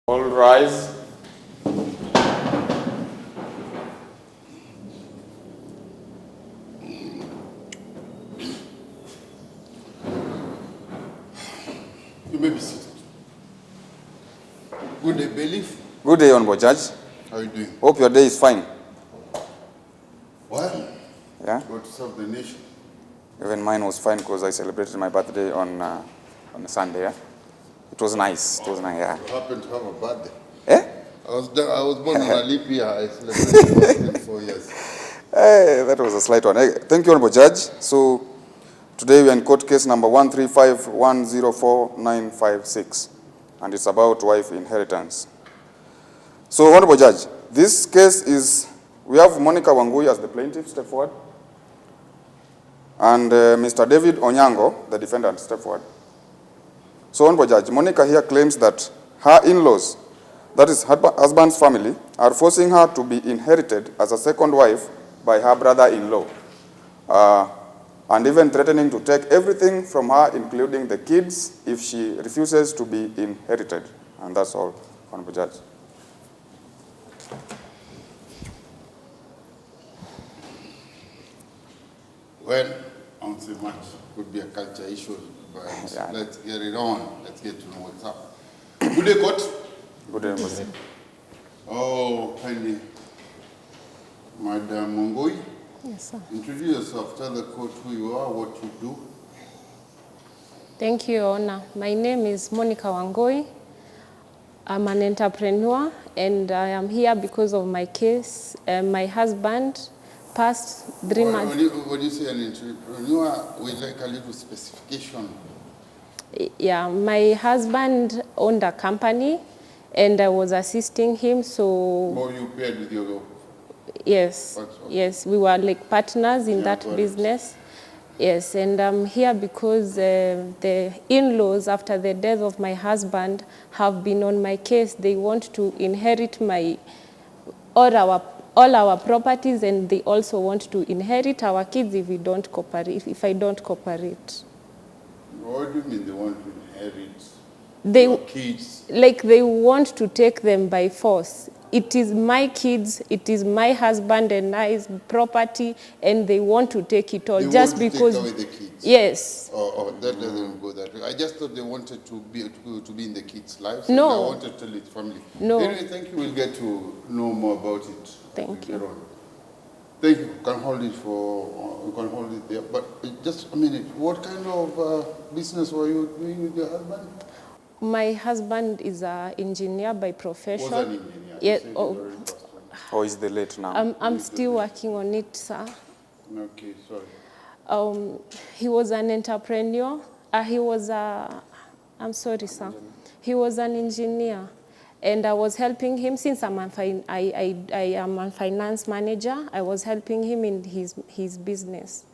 All rise. You may be seated. Good day, Bailiff. Good day, Honorable Judge. How are you doing? Hope your day is fine. Well, Yeah? God to serve the nation. Even mine was fine because I celebrated my birthday on a Sunday. Yeah? It was nice. It was nice. Yeah. You happen to have a birthday. Eh? I was born on a leap year. I celebrated for 24 years. Hey, that was a slight one. Hey, thank you, Honorable Judge. So today we are in court case number 135104956, and it's about wife inheritance. So, Honorable Judge, this case is, we have Monica Wangui as the plaintiff, step forward, and Mr. David Onyango, the defendant, step forward. So, Honorable Judge, Monica here claims that her in-laws, that is her husband's family, are forcing her to be inherited as a second wife by her brother-in-law, and even threatening to take everything from her, including the kids, if she refuses to be inherited. And that's all, Honorable Judge. Well, I won't say much. Could be a culture issue, but Yeah. Let's get it on. Let's get to know what's up. Good day, court. Good day, Mr. Oh, kindly, Madam Mongoi. Yes, sir. Introduce yourself. Tell the court who you are, what you do. Thank you, Your Honor. My name is Monica Wangui. I'm an entrepreneur, and I am here because of my case. My husband passed 3 months. When you say an entrepreneur, we like a little specification. Yeah, my husband owned a company, and I was assisting him. So More you paired with your yes, That's okay. yes, we were like partners in Yeah, that got it. business. Yes, and I'm here because the in-laws, after the death of my husband, have been on my case. They want to inherit all our properties, and they also want to inherit our kids if we don't cooperate. If I don't cooperate, What do you mean they want to inherit they your kids? like they want to take them by force. It is my kids, it is my husband and I's property, and they want to take it all They just want to because. take away the kids. Yes. Oh, that doesn't go that way. I just thought they wanted to be in the kids' lives. No. And I wanted to tell its family. No. Anyway, thank you. We'll get to know more about it. Thank you. later on. Thank you. You can hold it there. But just a minute. What kind of business were you doing with your husband? My husband is an engineer by profession. Was an engineer. Yeah, You said oh, you were in Boston. Or is the late now? I'm still working on it, sir. Okay, sorry. He was an entrepreneur. I'm sorry, sir. He was an engineer. And I was helping him since I am a finance manager. I was helping him in his business.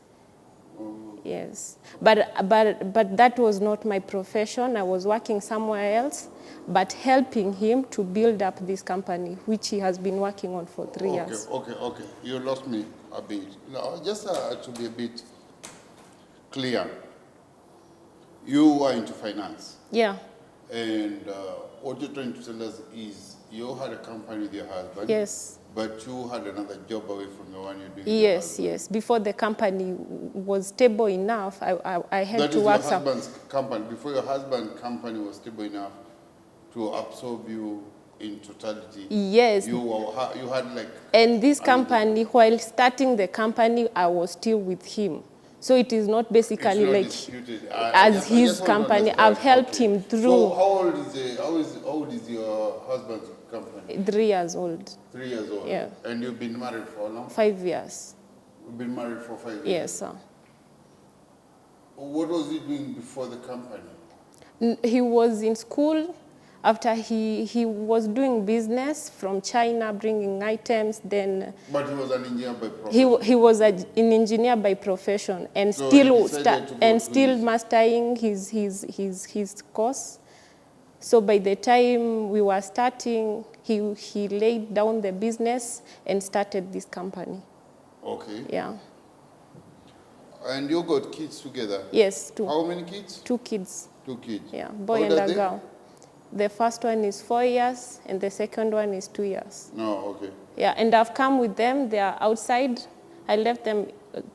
Yes, but that was not my profession. I was working somewhere else, but helping him to build up this company, which he has been working on for 3 years. Okay. You lost me a bit. No, just to be a bit clear. You are into finance. Yeah. And what you're trying to tell us is you had a company with your husband. Yes. But you had another job away from the one you're doing. Yes. Before the company was stable enough, I had to work. That is your husband's company. Before your husband's company was stable enough to absorb you in totality. Yes. You had like. And this company, while starting the company, I was still with him. So it is not basically like disputed. as his company. I've helped him through. So how old is your husband's company? 3 years old. 3 years old. Yeah. And you've been married for how long? 5 years. You've been married for 5 years. Yes, sir. What was he doing before the company? He was in school. After he was doing business from China, bringing items. Then. But he was an engineer by profession. He was an engineer by profession, and So still mastering his course. So by the time we were starting, he laid down the business and started this company. Okay. Yeah. And you got kids together? Yes, 2. How many kids? 2 kids. 2 kids. Yeah, boy How and old a are they? girl. The first one is 4 years, and the second one is 2 years. No, okay. Yeah, and I've come with them. They are outside. I left them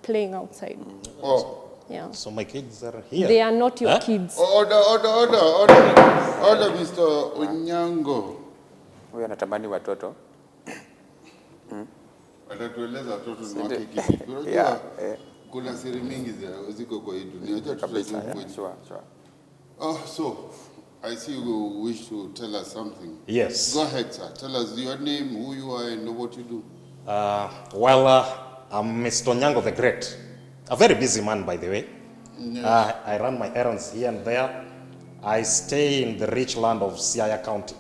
playing outside. Oh. Yeah. So my kids are here. They are not your Huh? kids. Order, Mr. Onyango. Huyu anatamani watoto. Atatueleza watoto ni wake kivipi. Unajua kuna siri mingi ziko kwa hii dunia. Acha Kabisa, tueleze. sure. Oh, so I see you wish to tell us something. Yes. Go ahead, sir. Tell us your name, who you are, and what you do. I'm Mr. Onyango the Great. A very busy man, by the way. Yes. I run my errands here and there. I stay in the rich land of Siaya County.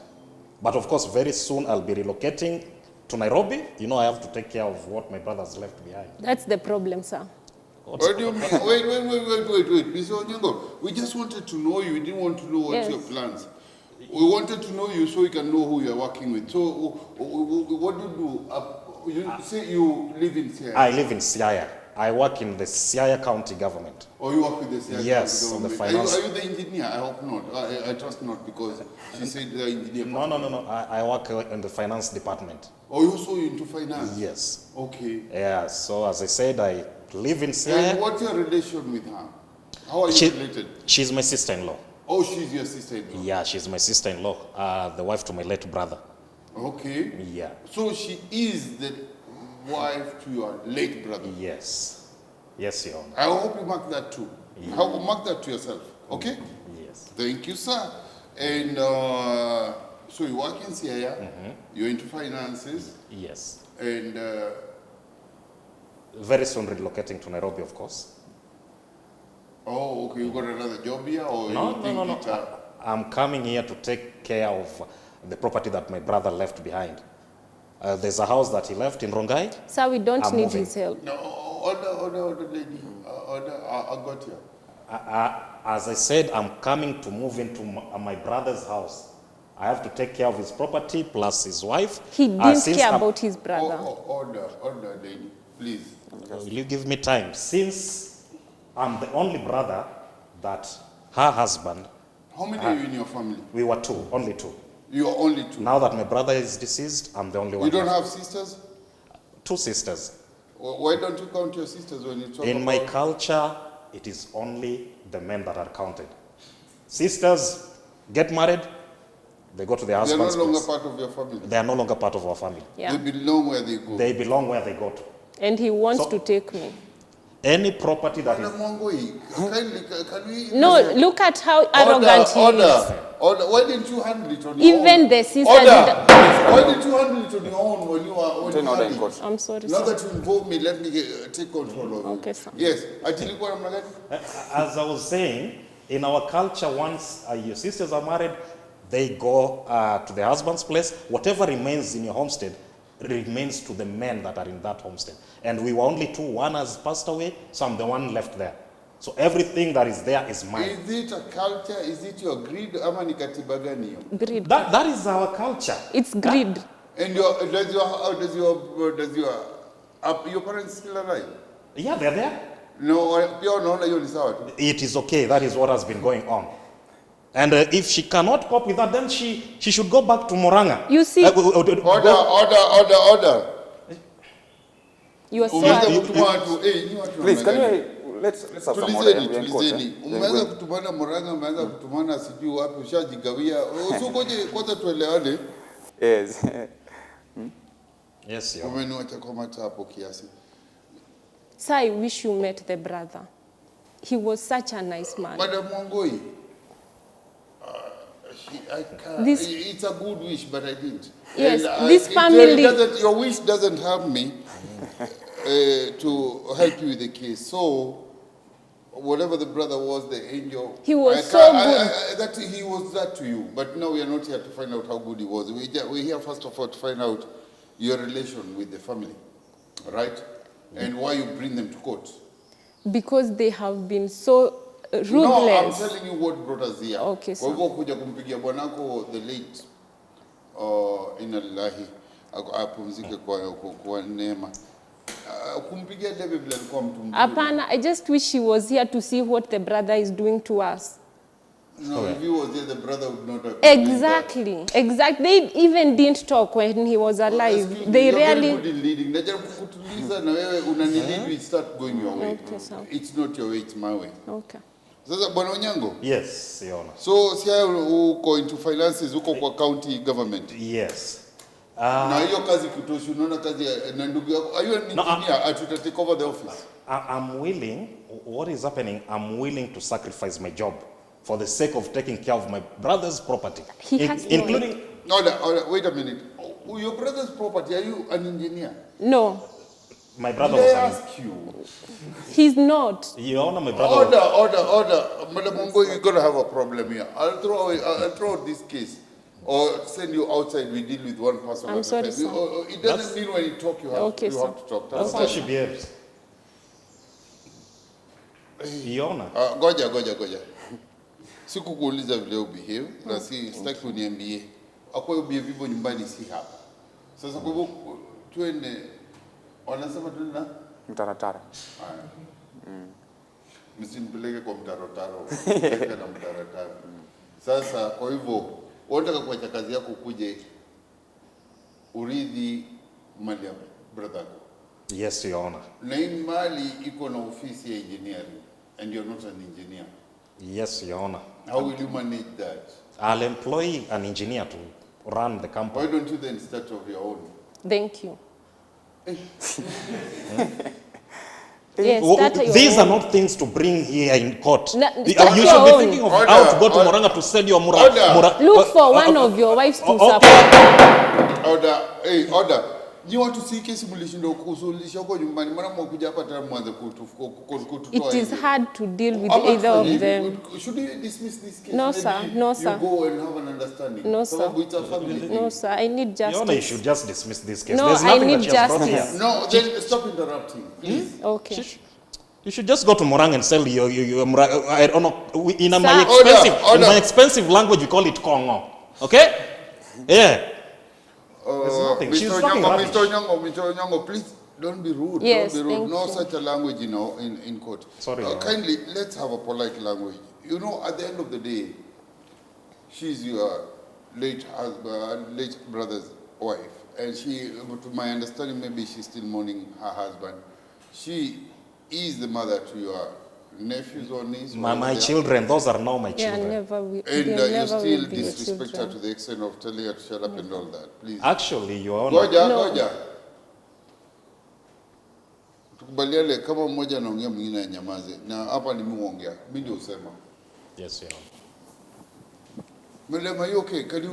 But of course, very soon I'll be relocating to Nairobi. You know, I have to take care of what my brothers left behind. That's the problem, sir. What do you mean? Wait. Mr. Onyango, we just wanted to know you. We didn't want to know what's your plans. We wanted to know you so we can know who you're working with. So, what do you do? You say you live in Siaya? I live in Siaya. I work in the Siaya County government. Or you work with the Siaya Yes, County on the government? finance. Are you the engineer? I hope not. I trust not, because she said the engineer. No. I work in the finance department. Oh, you also into finance? Yes. Okay. Yeah, so as I said, I live in And Siaya. what's your relation with her? How are you related? She's my sister-in-law. Oh, she's your sister-in-law. Yeah, she's my sister-in-law, the wife to my late brother. Okay. Yeah. So she is the wife to your late brother. Yes. Yes, Your Honor. I hope you mark that too. Yeah. Mark that to yourself. Okay? Yes. Thank you, sir. And so you work in Siaya, you're into finances, Yes. and Very soon relocating to Nairobi, of course. oh, okay, you got another job here, or No. you think it, I'm coming here to take care of the property that my brother left behind. There's a house that he left in Rongai. Sir, we don't I'm need moving. his help. No, order, lady. I got you. As I said, I'm coming to move into my brother's house. I have to take care of his property plus his wife. He didn't Since care I'm- about his brother. Order, lady, please. Will you give me time? Since I'm the only brother that her husband, How many are you in your family? we were two, only two. You are only two. Now that my brother is deceased, I'm the only one. You don't left. have sisters? Two sisters. Why don't you count your sisters when you talk In my about... culture, it is only the men that are counted. Sisters get married, they go to their They're no husband's longer place. part of your family. They are no longer part of our family. Yeah. They belong where they go. They belong where they go to. And he wants So- to take me. Any property that is... Madam Wangui, can we... No, look at how arrogant he is. Order. Why didn't you handle it on your own? Even the sister Order. did- Why didn't you handle it on your own when you are... Turn order in court. I'm sorry, Now sir. that you involve me, let me take control of it. Okay, sir. Yes. Atilikuwa namna gani? As I was saying, in our culture, once your sisters are married, they go to their husband's place. Whatever remains in your homestead remains to the men that are in that homestead. And we were only two. One has passed away, so I'm the one left there. So everything that is there is mine. Is it a culture? Is it your greed? Ama ni katiba gani hiyo? Greed. That is our culture. It's greed. And your parents still alive? Yeah, they're there. No, pia unaona hiyo ni sawa tu. It is okay. That is what has been going on. And if she cannot cope with that, then she should go back to Moranga. You see- Order. You are so Umeanza arrogant. kutuma watu, ni watu Please, namna can gani? we let's have some order. We are in court, Tulizeni. We are Umeanza going- kutumana Murang'a, umeanza kutumana sijui wapi, ushajigawia. Usokoje kwanza tuelewane. Yes. Yes, yeah. Umeniacha kwa mata hapo kiasi. Sir, I wish you met the brother. He was such a nice man. Madam Wangui, I can't. This- It's a good wish, but I didn't. Yes, And, this it family- doesn't, your wish doesn't help me to help you with the case. So, whatever the brother was, the angel. He was I so can't- that he was that to you. But now we are not here to find out how good he was. We're here first of all to find out your relation with the family, right? And why you bring them to court. Because they have been so No, I'm ruthless. telling you what brought us here. Okay, Kwa sir. hivyo kuja kumpigia bwanako the late inna lillahi apumzike kwa neema. Kumpigia debe bila alikuwa mtu mzuri. Apana, I just wish he was here to see what the brother is doing to us. No, if he was there, the brother would not have. Exactly. They even didn't talk when he was alive. Excuse me, They you're very rarely. good in leading. Najaribu kutuliza na wewe unanilidi, we start going your way. Okay, sawa. It's not your way, it's my way. Okay. Sasa Bwana Onyango. Yes, Your Honor. So si uko into finances, uko kwa county government. Yes. Na hiyo kazi kutoshi, unaona kazi na ndugu yako. Are you an engineer? Atuta take over the office. I'm willing, what is happening, I'm willing to sacrifice my job for the sake of taking care of my brother's property. He has no- Order, wait a minute. Your brother's property, are you an engineer? No, My brother Did was I an ask you? he's not. Your Honor, my brother Order. Madam Mongo, you're going to have a problem here. I'll throw out this case. Or send you outside, we deal with one person. I'm at a sorry, time. sir. It doesn't mean when you talk, you have, Okay, you have to talk. That's how she behaves. Your Honor. Goja. Sikukuuliza vile ubehave, na sitaki uniambie. Akwa ubehave hivyo nyumbani si hapa. Sasa kwa hivyo tuende, wanasema tuende na? Mtaratara. Msinipeleke kwa mtarotaro, mpeleke na mtaratara. Sasa kwa hivyo, unataka kuacha kazi yako kuje urithi mali ya brother yako. Yes, Your Honor. Na hii mali iko na ofisi ya engineering and you're not an engineer. Yes, Your Honor. How will you manage that? I'll employ an engineer to run the company. Why don't you then start of your own? Thank you. Yes, start your These own. are not things to bring here in court. No, You start should your be own. thinking of Order, how to go to order. Muranga to sell your Order. Look for one of your wives to okay. support. Order. You want to see kesi mlishinda kusulisha huko nyumbani, mara mwakuja hapa tena mwanze kututoa. It is hard to deal with Ama either of tufanye, them. Should we dismiss this case? No, Maybe sir. No, sir. You go and have an understanding. No, sir. Sababu it's a family thing. No, sir, I need Your Honor, you justice. should just dismiss this case. No, There's I nothing need that she has brought justice. here. No, then stop interrupting, please. Okay. You should just go to Murang and sell your I don't know. In Sir. my expensive language, we call it Kongo. Okay? Yeah. There's nothing. She's talking rubbish. Mr. Onyango, please don't be rude. Yes, don't be rude. thank No you. such a language, in court. Sorry, Your Honor. Kindly, let's have a polite language. You know, at the end of the day, she's your late husband, late brother's wife, and she, to my understanding, maybe she's still mourning her husband. She is the mother to your nephews or nieces. My children, those are now my Yeah, children. never will. And they you never still will be your disrespect her children. to the extent of telling her to shut up and all that. Please. Actually, Your Honor. Goja. Tukubaliane kama mmoja anaongea mwingine anyamaze. Na hapa ni mimi huongea. Mimi ndio usema. Yes, Your Honor. Madam, are you okay? Can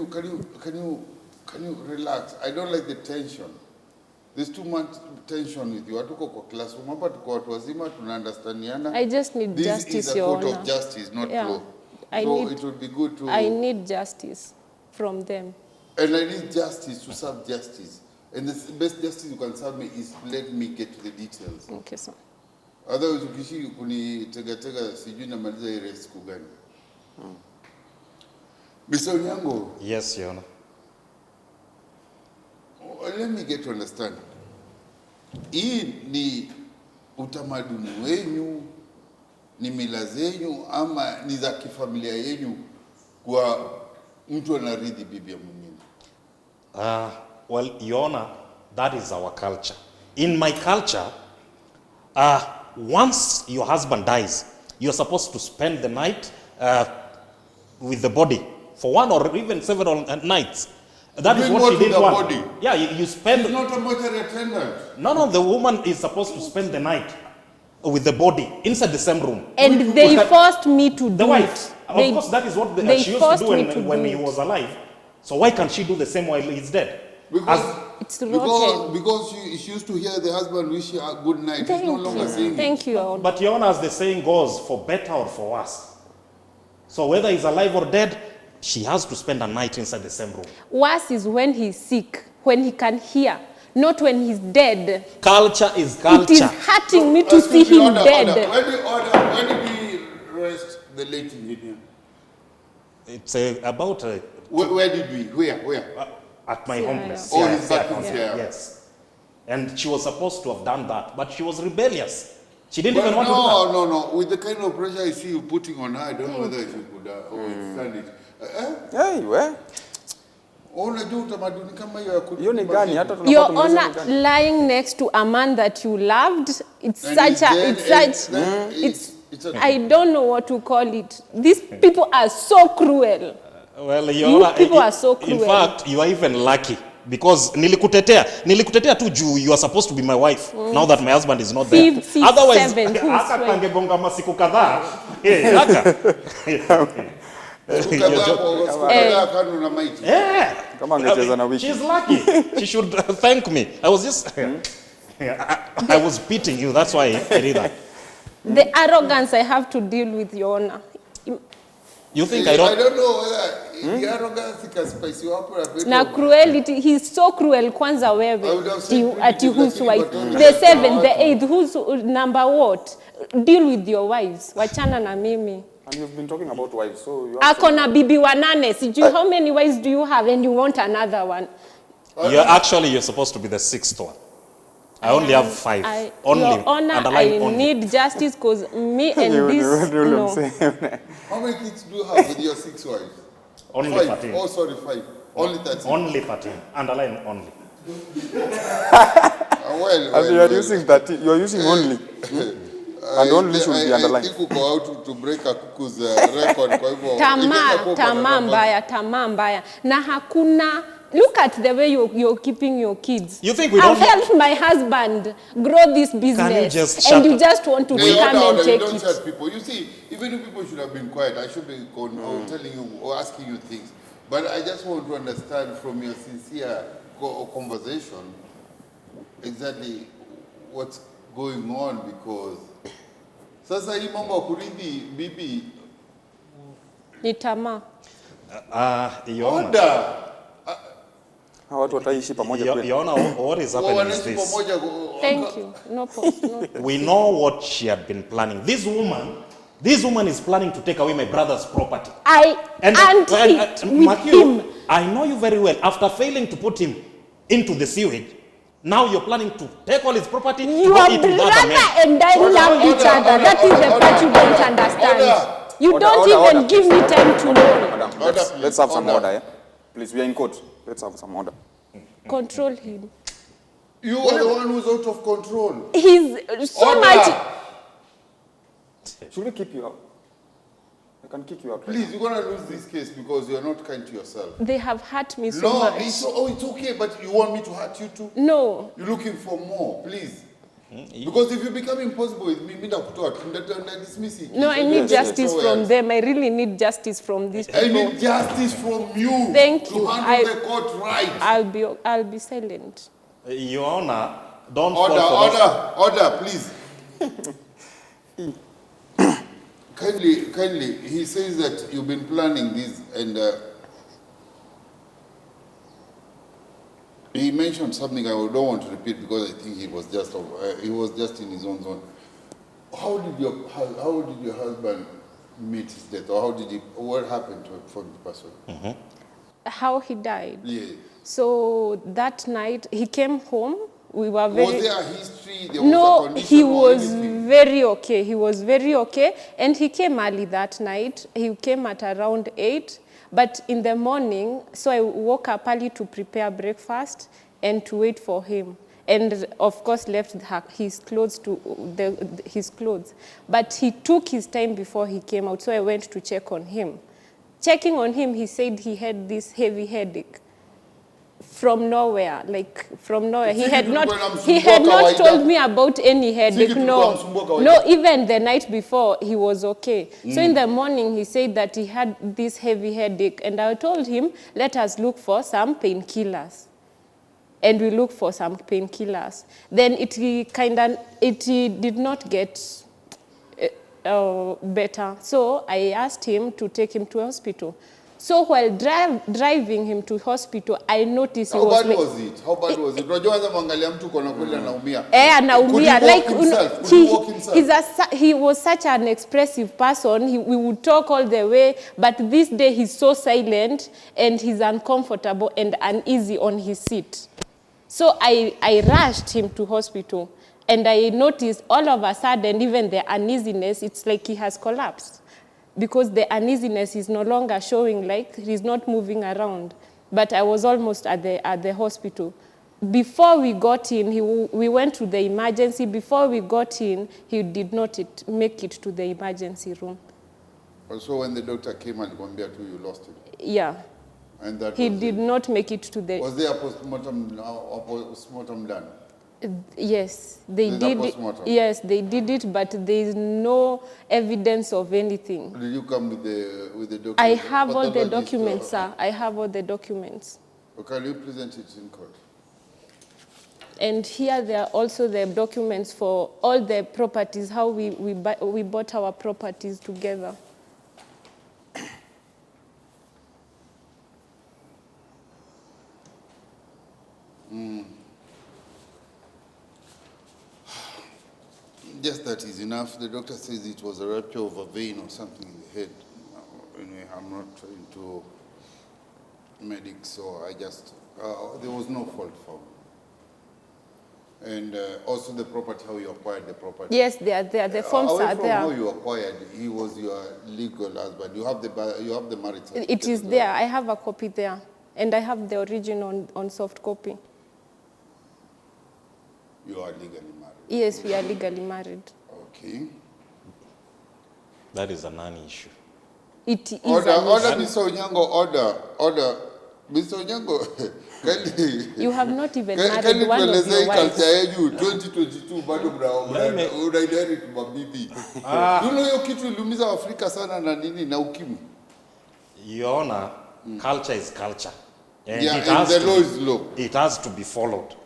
you relax? I don't like the tension. There's too much tension with you. Hatuko kwa classroom hapa, tuko watu wazima, tunaunderstandiana. I just need This justice, is a Your court Honor. of justice, not Yeah. law. I So need- it would be good to. I need justice from them. And I need justice to serve justice. And the best justice you can serve me is let me get to the details. Okay, sir. Otherwise ukishi kunitega sijui namaliza ile siku gani. Mr. Onyango, Yes, Your Honor. let me get to understand. Hii ni utamaduni wenyu, ni mila zenyu, ama ni za kifamilia yenyu kwa mtu anarithi bibi ya mwingine? Well, Your Honor, that is our culture. In my culture, once your husband dies, you're supposed to spend the night with the body for one or even several nights. That is Doing what what she did with the one. body? Yeah, you spend. He's not a mortuary attendant. No, the woman is supposed to spend the night with the body inside the same room. And they forced me to do The wife. it. Of They- course, that is what they she used to forced do me to when do he it. was alive. So why can't she do the same while he's dead? It's rotten. Because she used to hear the husband wish her a good night. He's no longer saying it. Thank you, Your Honor. But Your Honor, as the saying goes, for better or for worse. So whether he's alive or dead, she has to spend a night inside the same room. Worse is when he's sick, when he can hear, not when he's dead. Culture is It culture. is hurting me to see Excuse me, him order. dead. When did we rest the late engineer? It's about Where did we? Where? at my home place. Oh, Yeah, his back yeah, is here. Yes. And she was supposed to have done that, but she was rebellious. She didn't even want to do that. No. With the kind of pressure I see you putting on her, I don't know whether you could stand it. Hey, where? Hiyo ni gani? Hata tunapata Your kumaliza Honor, ni gani? lying next to a man that you loved, it's And such a, it's a, I don't know what to call it. These people are so cruel. Well, You people are so in cruel. fact, you are even lucky. Because nilikutetea tu juu you are supposed to be my wife now that my husband is not there. Fifth, sixth, Otherwise, seventh, who's haka right? kangegonga masiku kadhaa. Haka. Kama angecheza na wiki. She's lucky. She should thank me. I was just I was pitying you. That's why I did that. The arrogance I have to deal with, Your Honor. You think I I don't? don't know whether the arrogance can spice you up a bit. Na cruelty, he's so cruel. Kwanza I would wewe. have said Ati pretty, whose lakini wife? but The seventh, the eighth, who's number what? Deal with your wives. Wachana na mimi. And you've been talking about wives, so you have Ako na bibi wanane. Sijui how many wives do you have and you want another one? You're supposed to be the sixth one. I only have 5. Only. Your Honor, Underline I only. need justice because me and this, no. How many kids do you have with your 6 wives? Only 5. 13. Oh, sorry, 5. Only 13. Only 13. Underline only. And you are using 30. You are using only. And only should be underlined. I think we go out to break a kuku's record. Kwa hivyo, Tamaa mbaya. Na hakuna, look at the way you're keeping your kids. You think we I've don't- helped my husband grow this business. just shut and you up? just want to come and you take don't it. shut people. You see, even if people should have been quiet, I should be telling you or asking you things. But I just want to understand from your sincere conversation exactly what's going on, because sasa hii mambo ya kurithi bibi Ni tamaa. Your Honor. order Hawa watu wataishi pamoja Your kweli. Honor, what is happening is wanaishi this. pamoja. Thank you. No problem. We know what she had been planning. This woman is planning to take away my brother's property. And it with Makio, him. I know you very well. After failing to put him into the sewage, now you're planning to take all his property to Your go eat with other brother men. and I love each other. That is the part you don't understand. You don't even give me time to know. Madam, Order, let's have some order. order, yeah? Please, we are in court. Let's have some order. Control him. You are the one who's out of control. He's so Order. much. Should we keep you out? I can kick you out. Please, you're going to lose this case because you are not kind to yourself. They have hurt me so No, much. it's okay, but you want me to hurt you too? No. You're looking for more, please. Because if you become impossible with me, dismiss it. No, I need Yes, justice somewhere from else. them. I really need justice from these I people. need justice from you. Thank to you. handle the court right. I'll be silent. Your Honor, don't Order, fall for those- order, please. Kindly, he says that you've been planning this, and he mentioned something I don't want to repeat because I think he was just in his own zone. How did your husband meet his death, or what happened for the person? How he died. Yeah. So that night he came home. We were Was very. there a history? There was a No, condition he or was anything? very okay. He was very okay. And he came early that night. He came at around 8. But in the morning, so I woke up early to prepare breakfast and to wait for him. And of course left his clothes his clothes. But he took his time before he came out. So I went to check on him. Checking on him, he said he had this heavy headache. From nowhere, He had not told me about any headache. No, even the night before, he was okay. So in the morning, he said that he had this heavy headache. And I told him, let us look for some painkillers. And we looked for some painkillers. Then it did not get better. So I asked him to take him to hospital. So while driving him to hospital, I noticed How bad was it? Unajua anza mwangalia mtu kona kweli anaumia. Anaumia. Could he walk himself? He was such an expressive person. We would talk all the way, but this day he's so silent and he's uncomfortable and uneasy on his seat. So I rushed him to hospital. And I noticed all of a sudden, even the uneasiness, it's like he has collapsed. Because the uneasiness is no longer showing, like he's not moving around. But I was almost at the hospital. Before we got in, we went to the emergency. Before we got in, he did not make it to the emergency room. Also, when the doctor came and compared to you, lost him. Yeah. And that He did not make it to the... Was there a postmortem done? Yes, they did it. Yes, they did it, but there is no evidence of anything. Did you come with the documents? I have all the documents, sir. I have all the documents. Okay, can you present it in court? And here there are also the documents for all the properties, how we bought our properties together. Just that is enough. The doctor says it was a rupture of a vein or something in the head. Anyway, I'm not into medics, so I just, there was no fault found. And also the property, how you acquired the property. Yes, they are there. The forms are there. How you acquired, he was your legal husband. You have the marriage certificate. It is there. I have a copy there. And I have the original on soft copy. You are legally married? Yes, we are legally married. Okay. That is a non-issue. It is order, Mr. Onyango, order. Mr. Onyango, you have not even married one of your wives. You 2022 bado unainherit mabibi. You know hiyo kitu iliumiza Afrika sana na nini na ukimwi. Your Honor, culture is culture. And yeah, it and has the to law be, is law. It has to be followed.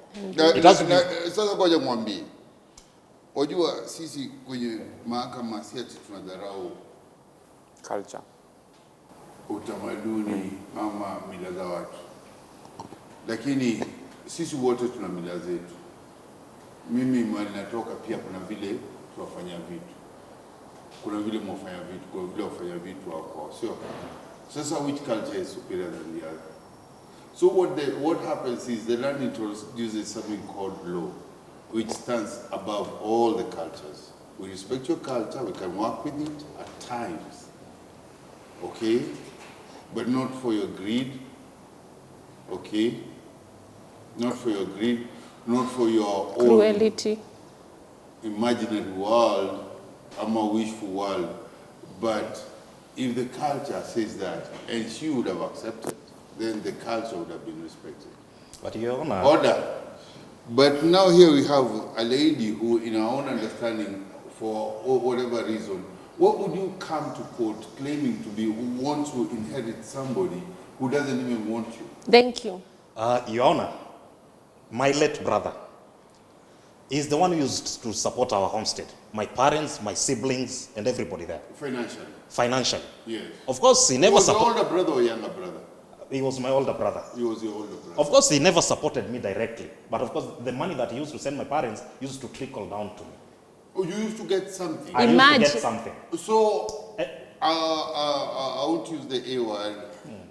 Sasa ngoja mwambie. Wajua sisi kwenye mahakama si ati tunadharau Culture. utamaduni ama mila za watu. Lakini sisi wote tuna mila zetu. Mimi mahali natoka pia kuna vile tunafanya vitu. Kuna vile mwafanya vitu, kuna vile wafanya vitu wako. Sio. Sasa which culture is superior than the other? So what happens is the land introduces something called law, which stands above all the cultures. We respect your culture, we can work with it at times, okay? But not for your greed, okay? Not for your greed, not for your Cruelty. own imaginary world, a wishful world. But if the culture says that, and she would have accepted, then the culture would have been respected. But Your Honor... Order. But now here we have a lady who, in our own understanding, for whatever reason, what would you come to court claiming to be who wants to inherit somebody who doesn't even want you? Thank you. Your Honor, my late brother is the one who used to support our homestead. My parents, my siblings, and everybody there. Financially? Financially. Yes. Of course, he never supported... Was your older brother or younger brother? He was my older brother. He was your older brother. Of course, he never supported me directly. But of course, the money that he used to send my parents used to trickle down to me. Oh, you used to get something? I used to get something. So, I won't use the A word,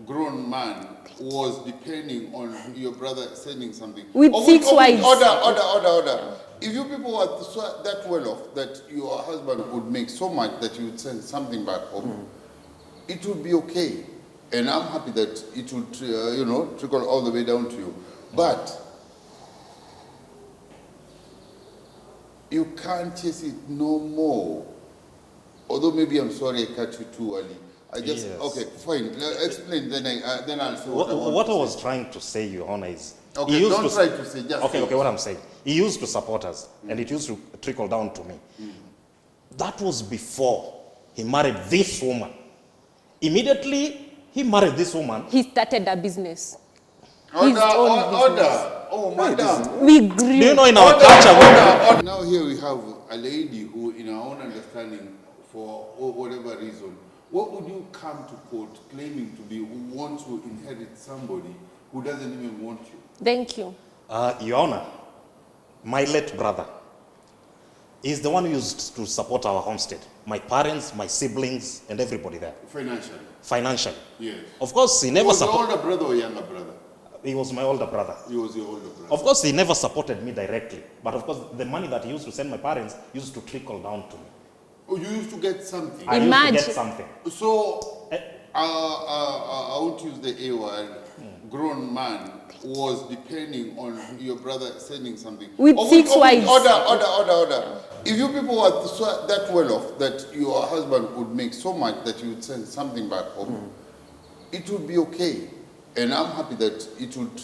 grown man was depending on your brother sending something. With 6 wives. Order. If you people were that well off that your husband would make so much that you would send something back home, it would be okay. And I'm happy that it would, trickle all the way down to you. But you can't chase it no more. Although maybe I'm sorry I cut you too early. I just, yes. Okay, fine. Explain, then I'll say what I was trying to say, Your Honor, is... Okay, don't try to say, just okay, what I'm saying. He used to support us, and it used to trickle down to me. That was before he married this woman. Immediately, he married this woman. He started a business. Order. Oh, madam. We grew. Do you know in our culture... Now here we have a lady who, in our own understanding, for whatever reason, what would you come to court claiming to be who wants to inherit somebody who doesn't even want you? Thank you. Your Honor, my late brother is the one who used to support our homestead. My parents, my siblings, and everybody there. Financially? Financially. Yes. Of course, he never supported... Was your older brother or younger brother? He was my older brother. He was your older brother. Of course, he never supported me directly. But of course, the money that he used to send my parents used to trickle down to me. Oh, you used to get something. I used Imagine. to get something. So, I won't use the A word. Grown man was depending on your brother sending something. With 6 wives. Order. If you people were that well off that your husband would make so much that you would send something back home, it would be okay. And I'm happy that it would,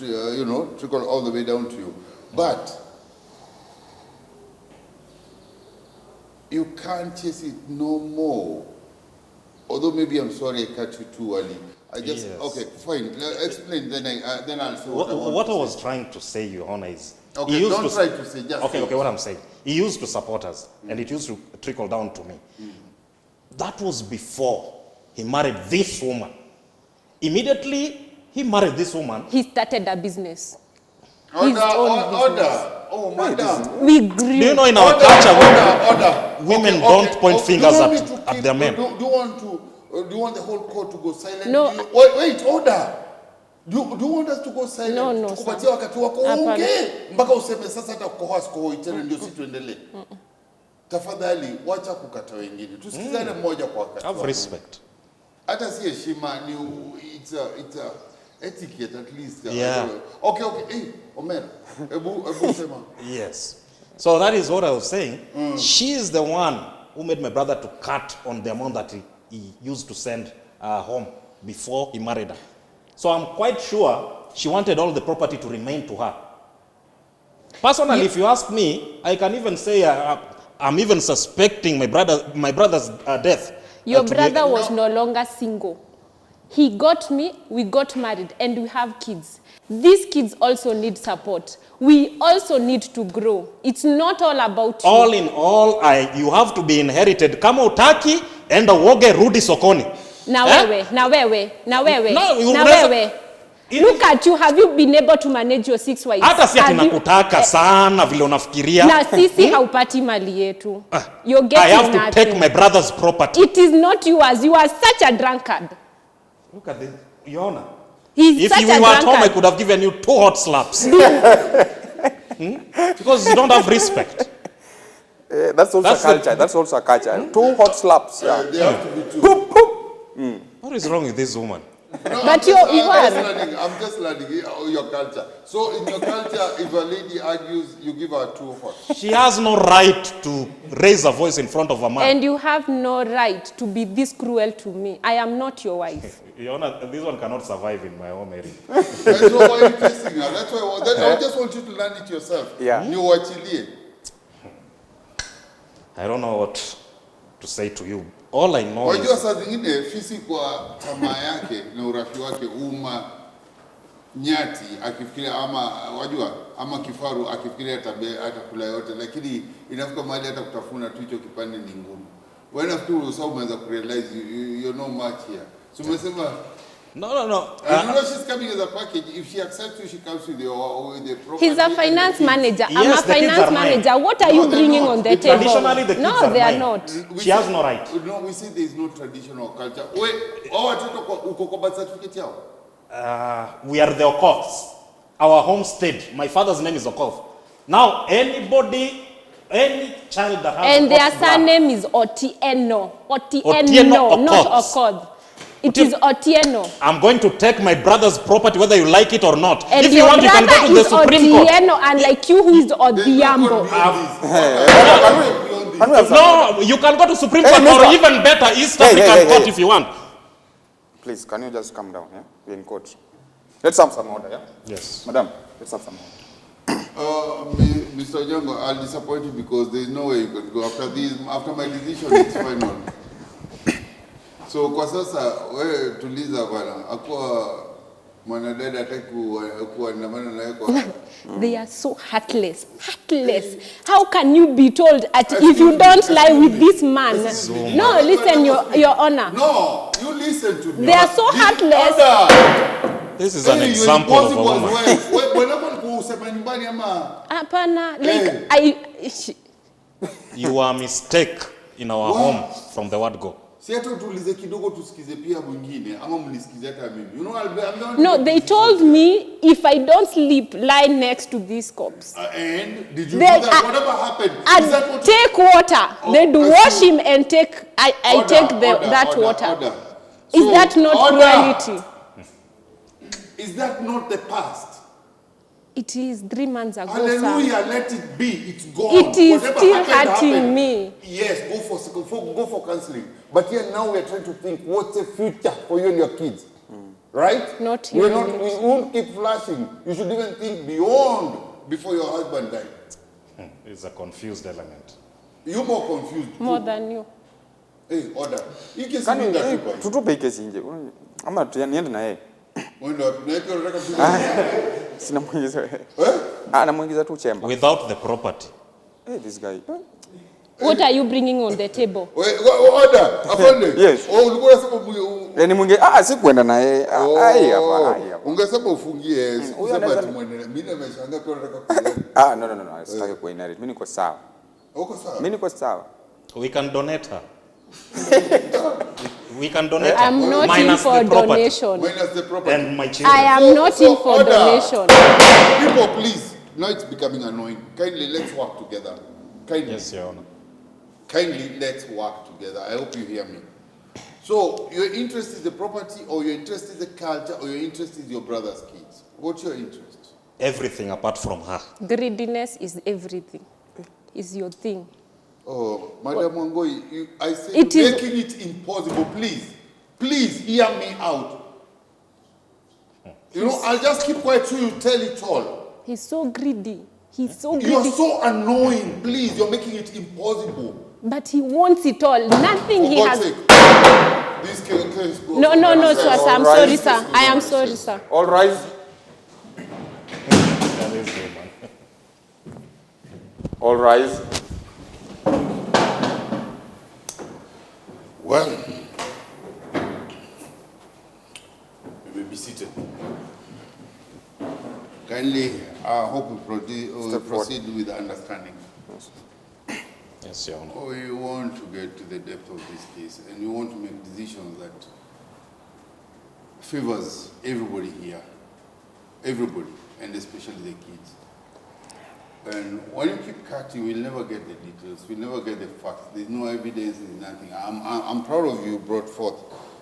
trickle all the way down to you. But you can't chase it no more. Although maybe I'm sorry I cut you too early. Yes. Okay, fine. Explain, then I'll say What I was trying to say, Your Honor, is... Okay, he used don't try to say, just say. Okay, what I'm saying. He used to support us, and it used to trickle down to me. That was before he married this woman. Immediately, he married this woman. He started a business. Order. business. Oh, madam. We grew. Do you know in our culture, women don't point fingers at their men? Do you want the whole court to go silent? No. Wait, order. Do you want us to go silent? No, Tukupatia wakati wako uongee mpaka useme sasa hata kukohoa sikohoi tena ndio sisi tuendelee. Tafadhali wacha kukata wengine. Tusikizane mmoja kwa wakati. Have respect. Hata si heshima ni it's a etiquette at least. Yeah. Okay. Hey, Omer. Ebru sema. Yes. So that is what I was saying. She is the one who made my brother to cut on the amount that he used to send home before he married her. So I'm quite sure she wanted all the property to remain to her. Personally, if you ask me, I can even say I'm even suspecting my brother's death. Your brother was no longer single. He got me, we got married, and we have kids. These kids also need support. We also need to grow. It's not all about you. All in all, you have to be inherited. Kama utaki, enda uoge rudi sokoni. Na wewe. No, Look at you, have you been able to manage your 6 wives? Hata si ati nakutaka sana vile unafikiria. Na sisi haupati mali yetu. You're getting I have to nothing. take my brother's property. It is not yours. You are such a drunkard. Look at this. Your Honor. He's If such you a were at home, I drunkard. could have given you 2 hot slaps. Because you don't have respect. That's also a culture. That's also a culture. 2 hot slaps. Yeah. They have to be two. What is wrong with this woman? No, But I'm just learning your culture. So in your culture, if a lady argues, you give her 2 hot. She has no right to raise her voice in front of a man. And you have no right to be this cruel to me. I am not your wife. Your Honor, this one cannot survive in my home area. That's why you're testing her. That's why I just want you to learn it yourself. Yeah. You wachilie. I don't know what to say to you. All I know Wajua is... saa zingine fisi kwa tamaa yake na urafi wake nyati akifikiria ama kifaru akifikiria atakula yote, lakini inafika mahali hata kutafuna tu hicho kipande ni ngumu. Wewe nafikiri usao umeanza kurealize you're no much here. So umesema No. you know she's coming as a package. If she accepts you, she comes with the property. He's a finance manager. I'm Yes, a the kids finance are mine. manager. What are you they're bringing not. on the table? Traditionally, the kids No, are they are mine. not. She has no right. No, we say there is no traditional culture. Wait, watoto uko kwa birth certificate yao? We are the Okoths. Our homestead. My father's name is Okoth. Now, any child that has And their Okoth blood, surname is Otieno. Otieno Not Okoth. Okoth. It is Otieno. I'm going to take my brother's property whether you like it or not. And If you your want, you can brother go to the is Supreme Court. Otieno, unlike you who is Odiambo. Can we have some No, you can go to Supreme Hey, Court or mister. even better, East Hey, African hey, Court hey. if you want. Please, can you just come down? Yeah, we're in court. Let's have some order. Yeah, Yes. madam. Let's have some order. Mr. Jongo, I'll disappoint you because there's no way you can go after this. After my decision, it's final. So kwa sasa wewe tuliza bwana, akua mwanadada hataki kuandamana naye kwa They are so heartless. Heartless. How can you be told that if you don't lie with this man? No, listen, your honor. No, you listen to me. They are so heartless. This is an example of a woman. Whenever kusema nyumbani ama Apana, like You are a mistake in our home from the word go. Si hata tuulize kidogo tusikize pia mwingine ama mnisikize hata mimi. You know, No, they told me if I don't sleep, lie next to these cops. And did you do that? Whatever happened? Is that what take water. They'd wash him and take. I take that water. Order. Is that not cruelty? Is that not the past? It is 3 months ago, Hallelujah, sir. let it be. It's gone. It is Whatever still happened. hurting me. Yes, go for counseling. But here now we're trying to think, what's the future for you and your kids? Right? Not we here. won't keep flashing. You should even think beyond before your husband died. It's a confused element. You're more confused. More than you. Hey, order. You can Kani see that people. tutupe kesi nje. Ama niende na yeye. Wenda tunaweka unataka kusikia. Sina muingiza. Anamuingiza tu chemba. Without the property. Hey, this guy. What are you bringing on the table? Order. Afande. Yes. Ulikuwa unasema Ni mwingi si kwenda na yeye. Ai hapa. Ungesema ufungie. Sema ati mwenene. Mimi nimeshangaa kwa nataka No. Sitaki ku inherit. Mimi niko sawa. Uko sawa? Mimi niko sawa. We can donate her. We can donate I'm her. not Minus in for the property. donation. Minus the property. And my children. I am not in for order. donation. People, please. Now it's becoming annoying. Kindly, let's work together. Kindly. Yes, Your Honor. Kindly, let's work together. I hope you hear me. So, your interest is the property, or your interest is the culture, or your interest is your brother's kids? What's your interest? Everything apart from her. Greediness is everything. Is your thing. Oh, Madam Wangoi, I said It you're is- making it impossible. Please hear me out. You know, I'll just keep quiet till you tell it all. He's so greedy. He's so You're greedy. so annoying. Please, you're making it impossible. But he wants it all. Nothing For he God's has. sake. This case goes No, sir. I'm All sorry, right. sir. I am sorry, sir. All rise. That is the man. All rise. Well, you may be seated. Kindly, I hope we proceed with understanding. Yes, Your Honor. Oh, you want to get to the depth of this case, and you want to make decisions that favors everybody here, everybody, and especially the kids. And when you keep cutting, we'll never get the details. We'll never get the facts. There's no evidence. There's nothing. I'm proud of you. Brought forth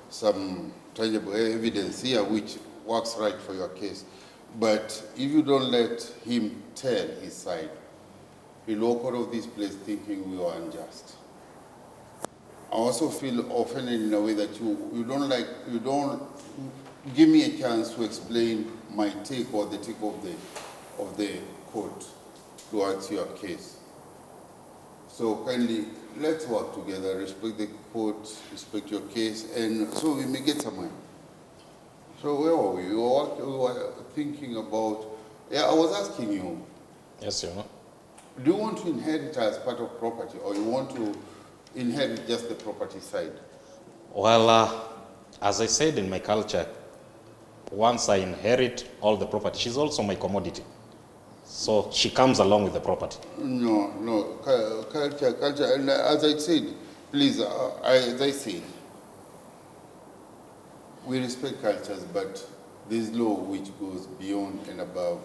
some tangible evidence here, which works right for your case. But if you don't let him tell his side, he'll walk out of this place thinking we are unjust. I also feel offended in a way that you don't give me a chance to explain my take or the take of the court towards your case. So kindly, let's work together, respect the court, respect your case, and so we may get somewhere. So where were we? We were thinking about, I was asking you, Yes, Your Honor. do you want to inherit as part of property, or you want to inherit just the property side? Well, as I said in my culture, once I inherit all the property, she's also my commodity. So she comes along with the property. No, culture, and as I said, please, as I said, we respect cultures, but there's law which goes beyond and above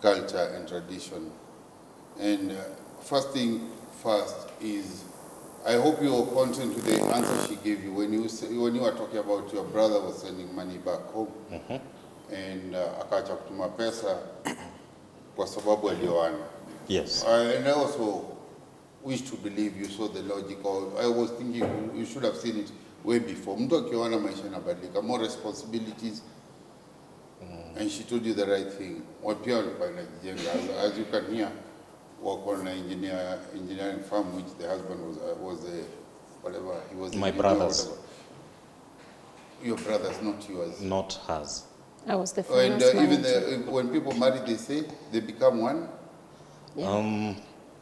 culture and tradition. And first thing first is, I hope you are content to the answer she gave you when you were talking about your brother was sending money back home, and akacha kutuma pesa kwa sababu alioana. Yes. And I also wish to believe you saw the logic, or I was thinking you should have seen it way before. Mtu akioana maisha yanabadilika, more responsibilities, and she told you the right thing. Wapia walikuwa inajijenga, as you can hear, work on an engineering firm, which the husband was whatever he was. My brother's. Your brother's, not yours. Not hers. I was the And finance even manager. when people marry, they say they become one.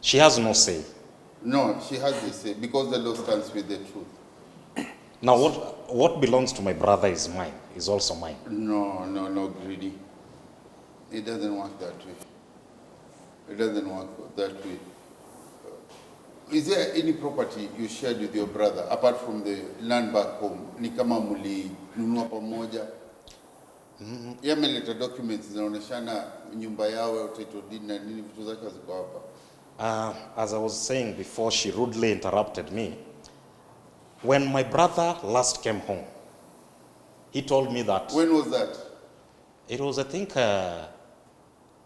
She has no say. No, she has the say because the law stands with the truth. Now, what belongs to my brother is mine, is also mine. No, greedy. It doesn't work that way. It doesn't work that way. Is there any property you shared with your brother apart from the land back home? Ni kama mlinunua pamoja? Yeye ameleta documents zinaonyeshana nyumba yao, title deed na nini, vitu zake ziko hapa. As I was saying before, she rudely interrupted me. When my brother last came home, he told me that. When was that? It was, I think,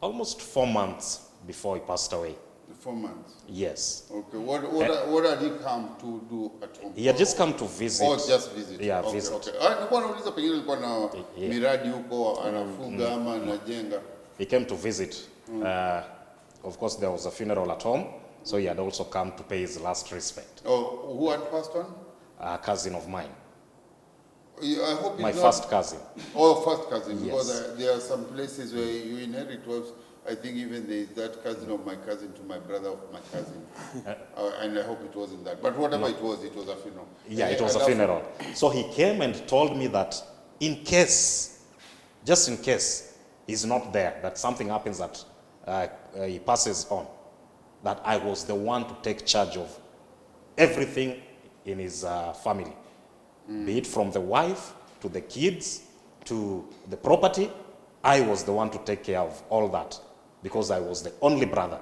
almost 4 months before he passed away. 4 months. Yes. Okay. What had he come to do at home? He had just come to visit. Oh, just visit. Yeah, okay, visit. Okay. Nilikuwa nauliza pengine alikuwa na miradi huko anafuga ama anajenga. He came to visit. Of course, there was a funeral at home, so he had also come to pay his last respect. Oh, who had passed on? A cousin of mine. I hope it's My not... first cousin. Oh, first cousin. Yes. Because there are some places where you inherit wives. I think even there is that cousin of my cousin to my brother of my cousin. And I hope it wasn't that. But whatever it was a funeral. Yeah, it was a funeral. So he came and told me that in case, just in case he's not there, that something happens that he passes on, that I was the one to take charge of everything in his family. Be it from the wife, to the kids, to the property. I was the one to take care of all that because I was the only brother.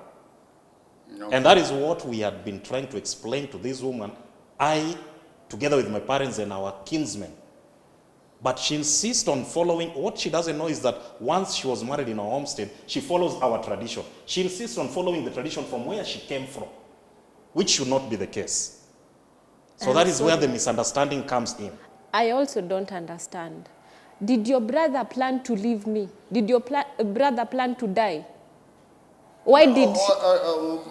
No. And that is what we had been trying to explain to this woman, I, together with my parents and our kinsmen. But she insists on following. What she doesn't know is that once she was married in our homestead, she follows our tradition. She insists on following the tradition from where she came from, which should not be the case. So that is where the misunderstanding comes in. I also don't understand. Did your brother plan to leave me? Did your brother plan to die? Why did...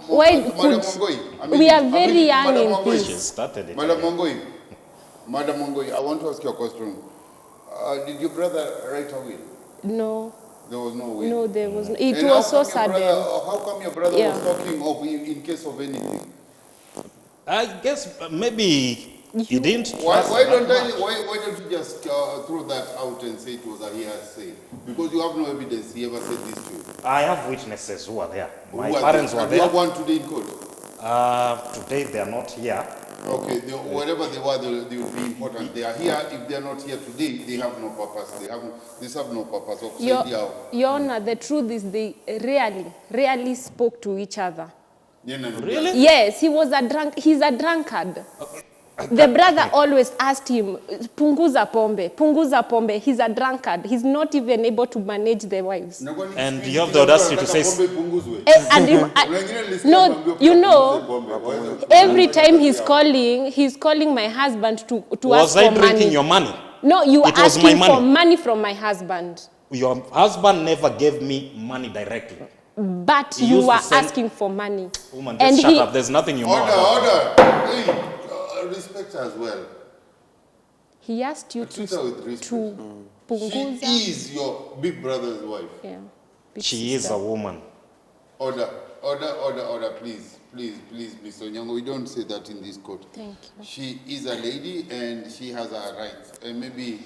why Madam could... Mongoi, we are very young Madam in Mongoi, She this. started it. Madam Mongoi, Madam Mongoi, I want to ask you a question. Did your brother write a will? No. There was no will? No, there was no. It And was how so come your sudden. brother- How come your brother Yeah. was talking of in case of anything? I guess maybe he didn't Why trust don't that much. why don't you just throw that out and say it was a hearsay? Because you have no evidence he ever said this to you. I have witnesses who are there. My Who are parents they? were And you there. have one today in court. Today they are not here. Okay, wherever they were, they will be important. They are here. If they are not here today, they have no purpose. They serve no purpose. Your Honor, the truth is they rarely spoke to each other. Really? Yes, he's a drunkard. The brother always asked him, punguza pombe. He's a drunkard. He's not even able to manage the wives. And you have the audacity to say... No, you know, every time he's calling my husband to ask for money. Was I drinking your money? No, you were It was asking my for money. money from my husband. Your husband never gave me money directly. But He you used were to send- asking for money. Woman, just shut up. There's nothing you know about. Order. Hey, respect as well. He asked you Treat her with respect. to She punguza. is your big brother's wife. Yeah. big She is sister. a woman. Order, please, Mr. Onyango. We don't say that in this court. Thank you. She is a lady and she has her rights. And maybe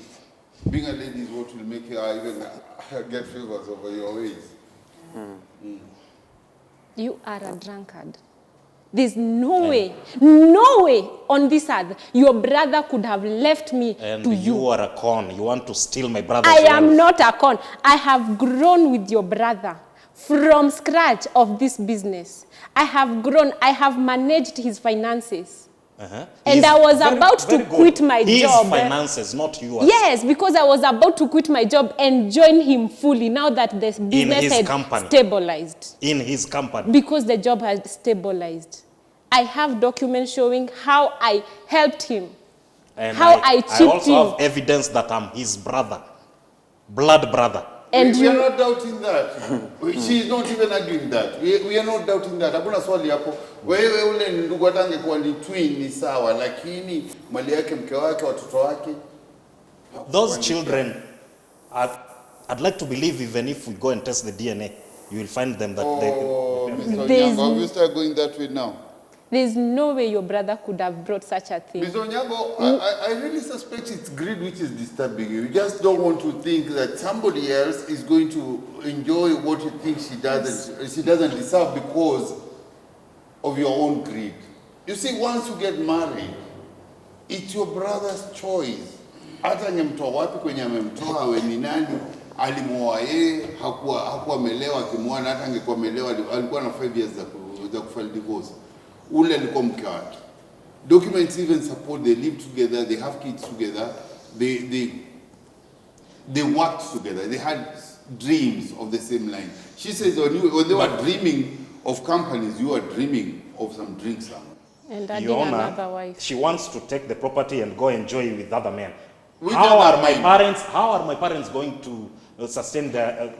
being a lady is what will make her even get favors over your ways. You are a drunkard. There's no way on this earth your brother could have left me And to you you. are a con. You want to steal my brother's I am wealth. not a con. I have grown with your brother from scratch of this business. I have grown. I have managed his finances. And He's I was very- about to very good. quit my His job. finances, not yours. Yes, because I was about to quit my job and join him fully now that the business his had company. stabilized. In his company. Because the job has stabilized. I have documents showing how I helped him. And how I I chipped also in. have evidence that I'm his brother. Blood brother. And we are you, not doubting that. She is not even arguing that. We are not doubting that. Hakuna swali hapo. Wewe ule ndugu hata angekuwa ni twin ni sawa, lakini mali yake, mke wake, watoto wake. Those children, I'd like to believe even if we go and test the DNA, you will find them that Oh, Mr. There's- Onyango, have you started going that way now? there's no way your brother could have brought such a thing. Mr. Onyango, I really suspect it's greed which is disturbing you. You just don't want to think that somebody else is going to enjoy what you think she doesn't deserve because of your own greed. You see, once you get married, it's your brother's choice. Hata angemtoa wapi kwenye amemtoa, awe ni nani, alimuoa yeye, hakuwa amelewa, akimwoa hata angekuwa amelewa, alikuwa na 5 years za kufile divorce. Ule alikuwa mke wake. Documents even support they live together, they have kids together, they worked together, they had dreams of the same line. She says when they were dreaming of companies, you were dreaming of some drinks. And adding another wife. She wants to take the property and go enjoy with other men. With How other are my men. parents? How are my parents going to sustain their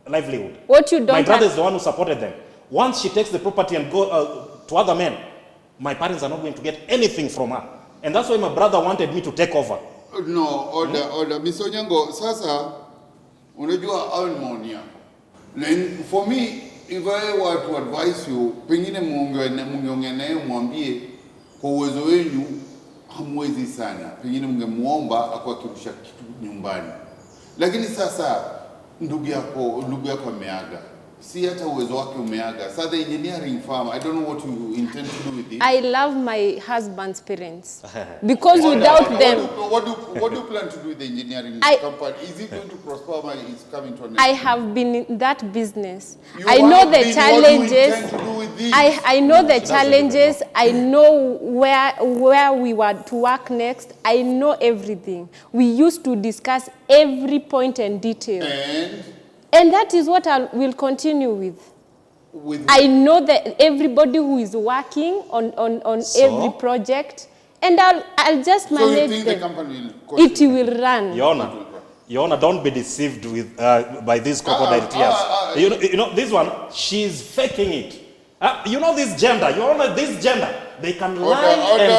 livelihood? What you don't My brother is the one who supported them. Once she takes the property and go to other men, my parents are not going to get anything from her, and that's why my brother wanted me to take over. No, order. Mr. Onyango, sasa unajua au ni maoni yako. For me, if I were to advise you, pengine mungeongea naye mwambie kwa uwezo wenu hamwezi sana. Pengine mungemuomba akwa kirusha kitu nyumbani. Lakini sasa ndugu yako ameaga. Si hata uwezo wake umeaga. Sasa the engineering firm, I don't know what you intend to do with it. I love my husband's parents because without them. What do you plan to do with the engineering company? Is it going to prosper or is it coming to an end? I have been in that business. You I know have the been, challenges. What do you intend to do with this? I know the challenges. I know where we were to work next. I know everything. We used to discuss every point and detail. And that is what I will continue with. I know that everybody who is working on every project, and I'll just manage So you think them. the company will continue? It will run. Your Honor, don't be deceived with by these crocodile tears. You know this one. She's faking it. You know this gender. Your Honor, this gender. They can lie and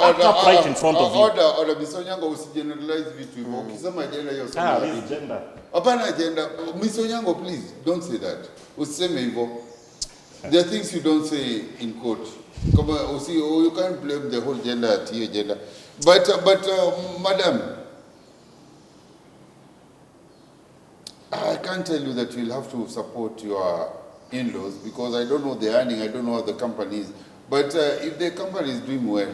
act upright in front of you. Order. Mr. Onyango, usigeneralize vitu hivyo. Ukisema gender hiyo sema. This gender. Hapana gender. Mr. Onyango, please don't say that. Usiseme hivyo. There are things you don't say in court. You can't blame the whole gender at your gender. But madam, I can't tell you that you'll have to support your in-laws because I don't know the earning, I don't know how the company is. But if the company is doing well,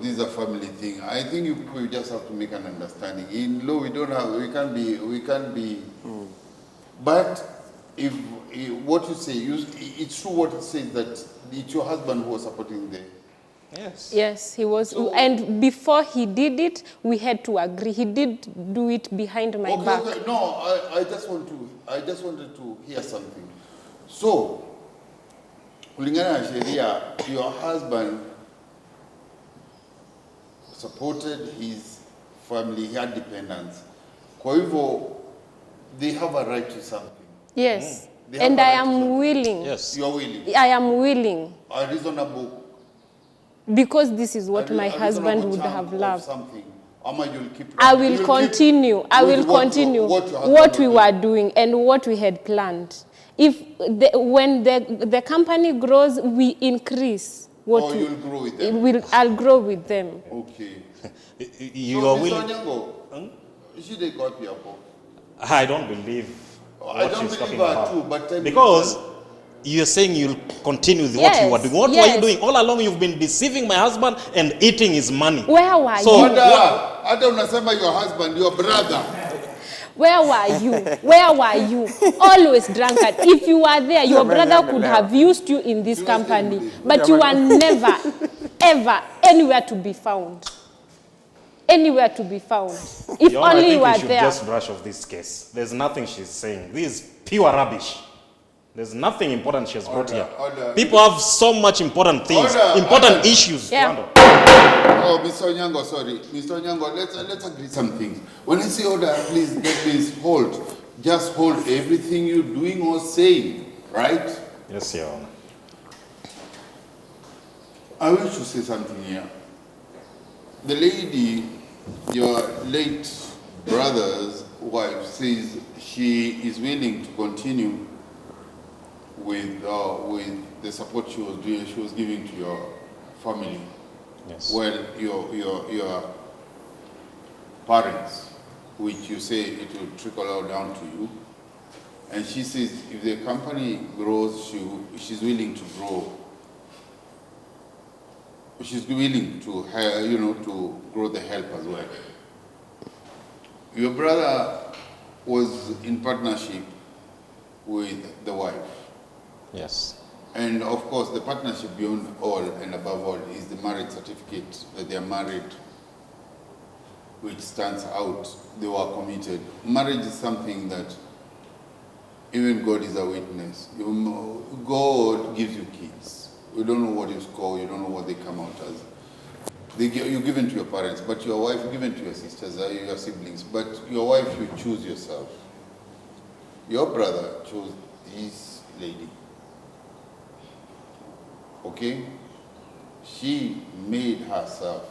this is a family thing. I think you people just have to make an understanding. In law, we can't be. But if what you say, it's true what it says that it's your husband who was supporting the. Yes, he was. So, and before he did it, we had to agree. He did do it behind my back. Okay. No, I just wanted to hear something. So, kulingana na sheria, your husband supported his family, he had dependents. Kwa hivyo, they have a right to something. Yes, and I am willing. Yes, you are willing. I am willing. A reasonable. Because this is what my husband would have loved. Something. You'll keep I will continue. I will continue what we were doing and what we had planned. When the company grows, we increase. You'll grow with them. I'll grow with them. Okay. You are willing. I don't believe what she's talking about. But because you're saying you'll continue with what you are doing. What were you doing? All along you've been deceiving my husband and eating his money. Where were you? Ada unasema your husband, your brother. Where were you? Where were you? Always drunkard. If you were there, your brother could have used you in this company. But you were never, ever, anywhere to be found. Anywhere to be found. If only you were there. I think we should just brush off this case. There's nothing she's saying. This is pure rubbish. There's nothing important she has brought here. People have so much important things, important issues to handle. Oh, Mr. Onyango, sorry. Mr. Onyango, let's agree some things. When I say order, please get this hold. Just hold everything you're doing or saying, right? Yes, Your Honor. I wish to say something here. The lady, your late brother's wife, says she is willing to continue with the support she was giving to your family. Yes. Well, your parents, which you say it will trickle out down to you, And she says if the company grows, she's willing to grow. She's willing to, to grow the help as well. Your brother was in partnership with the wife. Yes. And of course, the partnership beyond all and above all is the marriage certificate that they are married, which stands out. They were committed. Marriage is something that even God is a witness. God gives you kids. You don't know what you score. You don't know what they come out as. You're given to your parents, but your wife, you're given to your sisters, your siblings. But your wife, you choose yourself. Your brother chose this lady. Okay? She made herself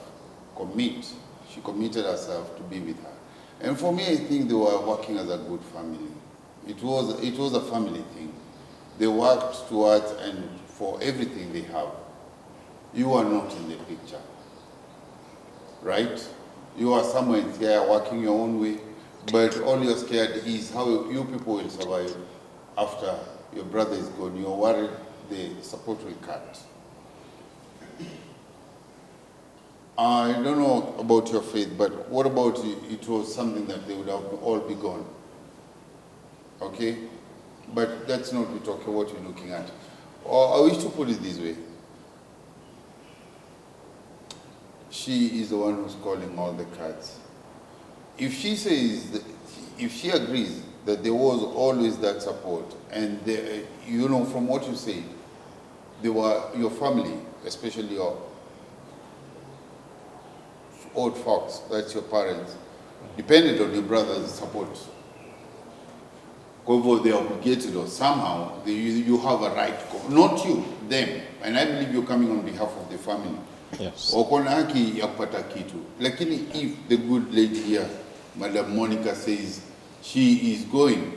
commit. She committed herself to be with her. And for me, I think they were working as a good family. It was a family thing. They worked towards and for everything they have. You are not in the picture. Right? You are somewhere here working your own way, but all you're scared is how you people will survive after your brother is gone. You're worried the support will cut. I don't know about your faith, but what about it was something that they would have all be gone? Okay? But that's not what you're looking at. Or I wish to put it this way. She is the one who's calling all the cards. If she says, if she agrees that there was always that support, and from what you said, they were your family, especially your old folks, that's your parents, depended on your brother's support. Over they're obligated or somehow you have a right, not you, them. And I believe you're coming on behalf of the family. Yes. Wakona haki ya kupata kitu. Lakini if the good lady here, Madam Monica, says she is going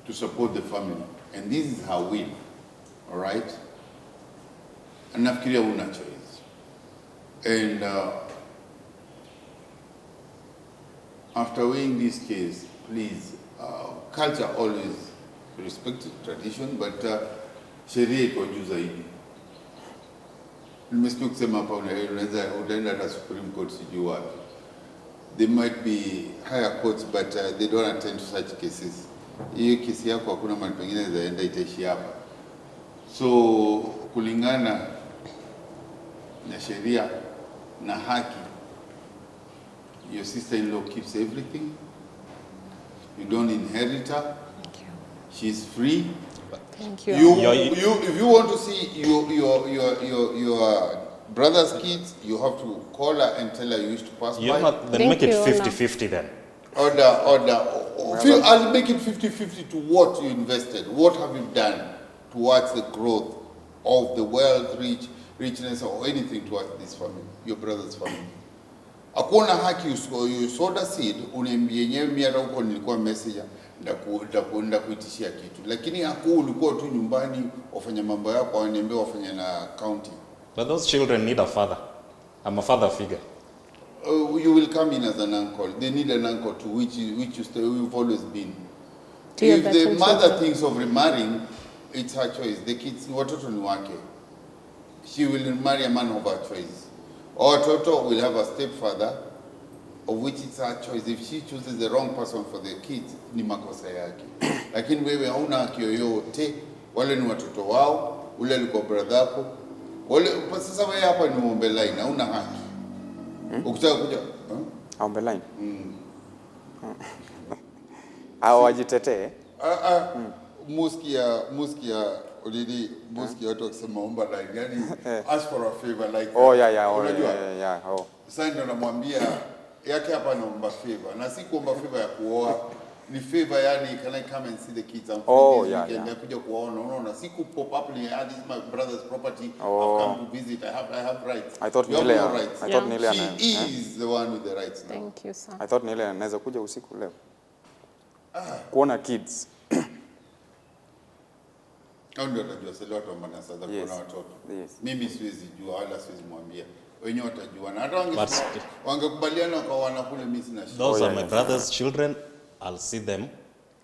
to support the family, and this is her will, all right? And nafikiria una choice. And after weighing this case, please, culture always respects tradition, but sheria iko juu zaidi. Nimesikia kusema hapa unaweza utaenda hata Supreme Court sijui wapi. There might be higher courts, but they don't attend to such cases. Hiyo kesi yako hakuna mahali pengine zaenda, itaishi hapa. So kulingana na sheria na haki, your sister-in-law keeps everything. You don't inherit her. Thank you. She's free. Thank you. If you want to see your brother's kids, you have to call her and tell her you used to pass by. Then make it 50-50 then. Order. I'll make it 50-50 to what you invested. What have you done towards the growth of the wealth, richness, or anything towards this family, your brother's family? Hakuna haki you sowed a seed, uniambie yenyewe mimi hata huko nilikuwa messenger ndakuenda kuitishia kitu. Lakini haku ulikuwa tu nyumbani wafanya mambo yako waniambia wafanya na county. But those children need a father. I'm a father figure. You will come in as an uncle. They need an uncle to which you've always been. If the mother thinks of remarrying, it's her choice. The kids, watoto ni wake. She will marry a man of her choice. Or Toto will have a stepfather, of which it's her choice. If she chooses the wrong person for the kids, ni makosa yake. Lakini wewe hauna haki yoyote, wale ni watoto wao, ule alikuwa brother yako. Wale sasa wewe hapa ni muombe line, hauna haki. Ukitaka kuja, Muombe line. Au wajitetee. Muskia already watu wakisema omba line, yani ask for a favor like Oh. Sasa ndio namwambia yake hapa naomba favor, na si kuomba favor ya kuoa, ni favor yani can I come and see the kids and kuja kuona, unaona, si ku pop up ni this is my brother's property, I've come to visit, I have rights. I thought Nile she is the one with the rights now. Thank you, sir. I thought Nile anaweza kuja usiku leo. Kuona kids. Ndio najua sasa watu ambao sasa kuna watoto. Mimi siwezi jua wala siwezi mwambia. Wenyewe watajua. Na hata wangekubaliana kwa wanakule mimi sina shida. Those are my brother's children. I'll see them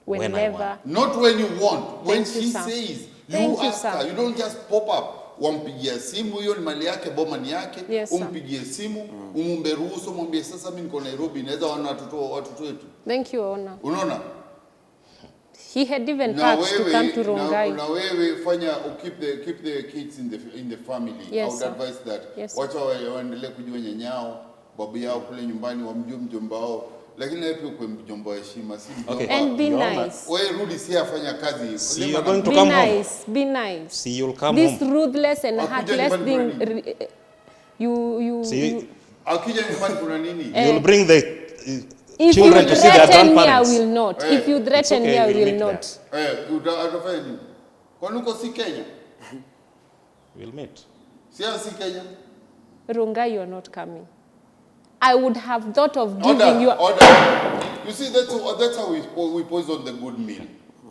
When I whenever. want. Not when you want. When Thank you, she sir. says, you Thank you, ask sir. her. You don't just pop up. Wampigia simu, hiyo ni mali yake, boma ni yake. Yes, sir. Umpigie simu, umumbe ruhusu, mwambie sasa mimi niko Nairobi, naweza wana watoto wetu. Thank you, Honor. Unaona? He had even packed to come to Rongai. Na wewe fanya keep the kids in the family. Yes, I would sir. advise that. Yes, Wacha waendelee kujua nyanyao, babu yao kule nyumbani, wamjue mjomba wao. Lakini wewe pia kwa mjomba wa heshima, si mjomba. Okay. And be Your Honor. nice. Wewe rudi si afanya kazi. See, Lema you're going to Be come home. nice. Be nice. See, you'll come This home. ruthless and Akuja heartless nyumbani thing. kuna You. See, Akija nyumbani kuna nini? you'll bring the If children you to see their threaten me, I grandparents. will not. If you threaten okay, me, I we'll will meet not. Utafanya nini? Kwani uko si Kenya? We'll meet. Si Kenya? Rongai, you are not coming. I would have thought of giving Order, you. order. You see, that's how we poison the good meal.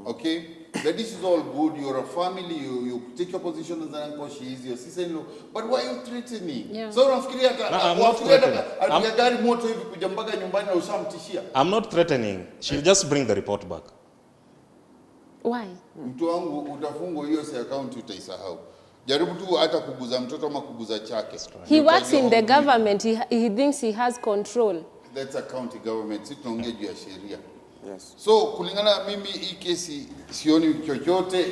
Okay? The dish is all good. You're a family. You take your position as an uncle. She is your sister-in-law. But why are you threatening? Yeah. So unafikiria I'm not threatening. hata gari moto hivi kuja mpaka nyumbani na ushamtishia. I'm not threatening. She'll just bring the report back. Why? Mtu wangu utafungwa hiyo si account utaisahau. Jaribu tu hata kuguza mtoto ama kuguza chake. He works in the government. He thinks he has control. That's a county government. Si tunaongea juu ya sheria. Yes. So kulingana mimi hii kesi sioni chochote.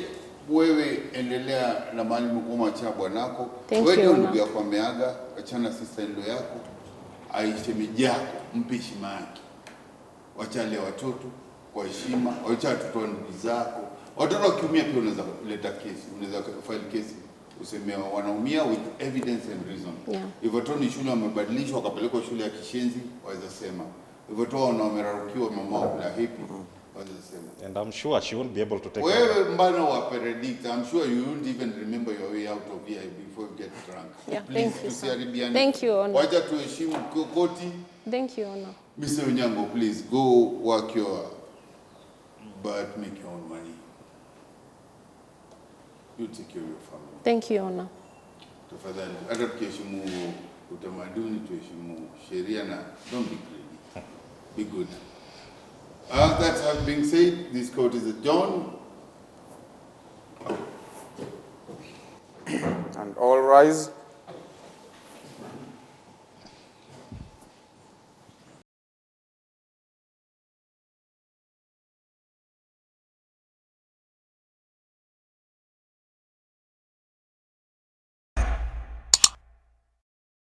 Wewe endelea na mali mkoma cha bwanako. Wewe ndio ndugu yako ameaga, achana sister in-law yako. Aishemeji yako, mpe heshima yake. Wachale watoto kwa heshima, wacha watoto ndugu zako. Watoto wakiumia pia unaweza kuleta kesi, unaweza file kesi. Useme wanaumia with evidence and reason. Yeah. Hivyo tu ni shule wamebadilishwa wakapelekwa shule ya Kishenzi, waweza sema. Hivyo tu wamerarukiwa mama wao bila hipi, waweza sema. And I'm sure she won't be able to take Wewe mbana wa predict, I'm sure you won't even remember your way out of here before you get drunk. Yeah, Please, thank you, sir. tusiharibiane. Thank you, Honor. Wacha tuheshimu koti. Thank you, Honor. Mr. Onyango, please go work your but make your own money. You take care of your family. Thank you, Honor. Tafadhali, hata tukiheshimu utamaduni, tuheshimu sheria na don't be greedy. Be good. That having been said, this court is adjourned. And all rise.